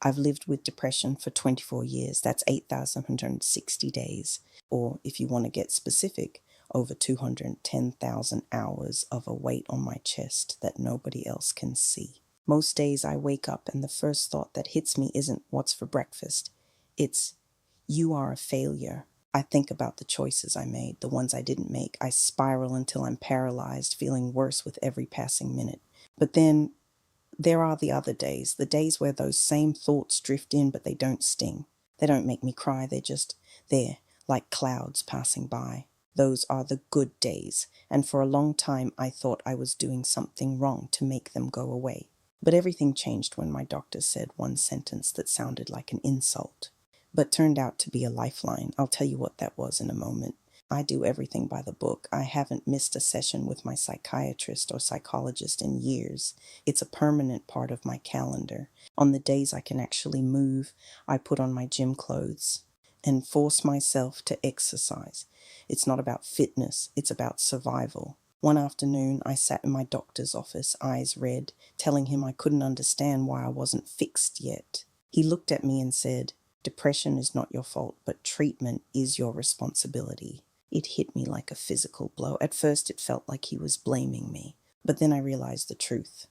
I've lived with depression for 24 years. That's 8,160 days. Or if you want to get specific, over 210,000 hours of a weight on my chest that nobody else can see. Most days I wake up and the first thought that hits me isn't what's for breakfast. It's, you are a failure. I think about the choices I made, the ones I didn't make. I spiral until I'm paralyzed, feeling worse with every passing minute. But then there are the other days, the days where those same thoughts drift in, but they don't sting. They don't make me cry, they're just there, like clouds passing by. Those are the good days, and for a long time I thought I was doing something wrong to make them go away. But everything changed when my doctor said one sentence that sounded like an insult, but turned out to be a lifeline. I'll tell you what that was in a moment. I do everything by the book. I haven't missed a session with my psychiatrist or psychologist in years. It's a permanent part of my calendar. On the days I can actually move, I put on my gym clothes and force myself to exercise. It's not about fitness, it's about survival. One afternoon, I sat in my doctor's office, eyes red, telling him I couldn't understand why I wasn't fixed yet. He looked at me and said, "Depression is not your fault, but treatment is your responsibility." It hit me like a physical blow. At first it felt like he was blaming me, but then I realized the truth.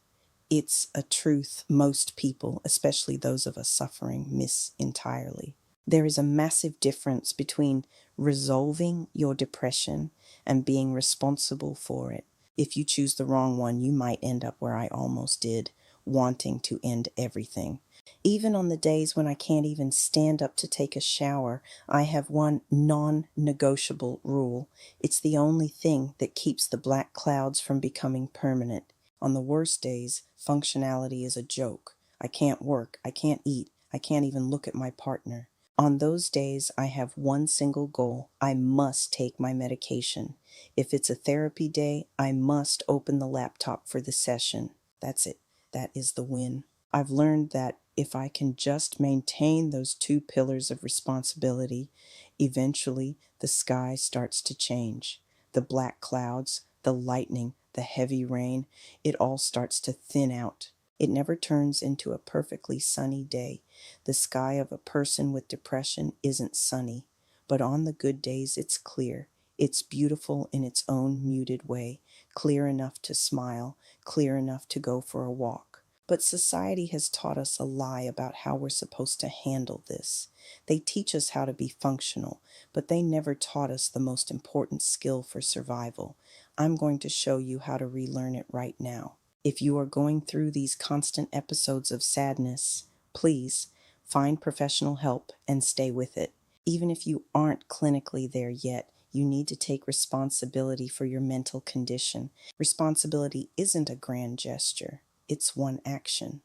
It's a truth most people, especially those of us suffering, miss entirely. There is a massive difference between resolving your depression and being responsible for it. If you choose the wrong one, you might end up where I almost did, wanting to end everything. Even on the days when I can't even stand up to take a shower, I have one non-negotiable rule. It's the only thing that keeps the black clouds from becoming permanent. On the worst days, functionality is a joke. I can't work, I can't eat, I can't even look at my partner. On those days, I have one single goal. I must take my medication. If it's a therapy day, I must open the laptop for the session. That's it. That is the win. I've learned that if I can just maintain those two pillars of responsibility, eventually the sky starts to change. The black clouds, the lightning, the heavy rain, it all starts to thin out. It never turns into a perfectly sunny day. The sky of a person with depression isn't sunny, but on the good days it's clear. It's beautiful in its own muted way, clear enough to smile, clear enough to go for a walk. But society has taught us a lie about how we're supposed to handle this. They teach us how to be functional, but they never taught us the most important skill for survival. I'm going to show you how to relearn it right now. If you are going through these constant episodes of sadness, please find professional help and stay with it. Even if you aren't clinically there yet, you need to take responsibility for your mental condition. Responsibility isn't a grand gesture. It's one action.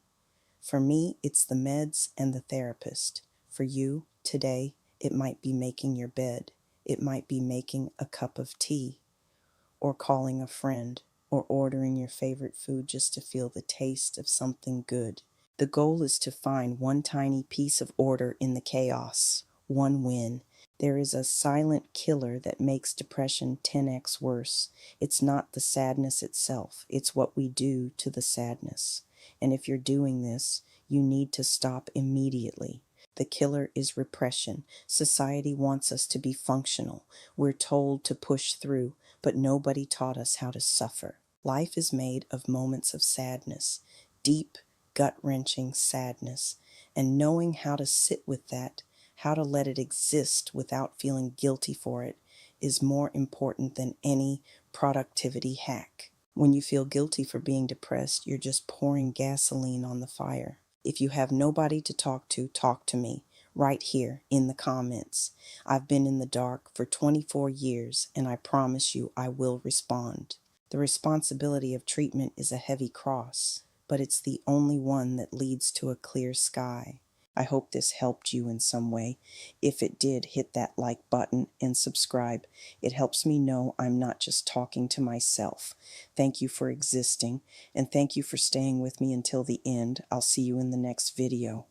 For me, it's the meds and the therapist. For you, today, it might be making your bed. It might be making a cup of tea, or calling a friend, or ordering your favorite food just to feel the taste of something good. The goal is to find one tiny piece of order in the chaos, one win. There is a silent killer that makes depression 10x worse. It's not the sadness itself, it's what we do to the sadness. And if you're doing this, you need to stop immediately. The killer is repression. Society wants us to be functional. We're told to push through, but nobody taught us how to suffer. Life is made of moments of sadness, deep, gut-wrenching sadness, and knowing how to sit with that, how to let it exist without feeling guilty for it, is more important than any productivity hack. When you feel guilty for being depressed, you're just pouring gasoline on the fire. If you have nobody to talk to me right here in the comments. I've been in the dark for 24 years, and I promise you I will respond. The responsibility of treatment is a heavy cross, but it's the only one that leads to a clear sky. I hope this helped you in some way. If it did, hit that like button and subscribe. It helps me know I'm not just talking to myself. Thank you for existing, and thank you for staying with me until the end. I'll see you in the next video.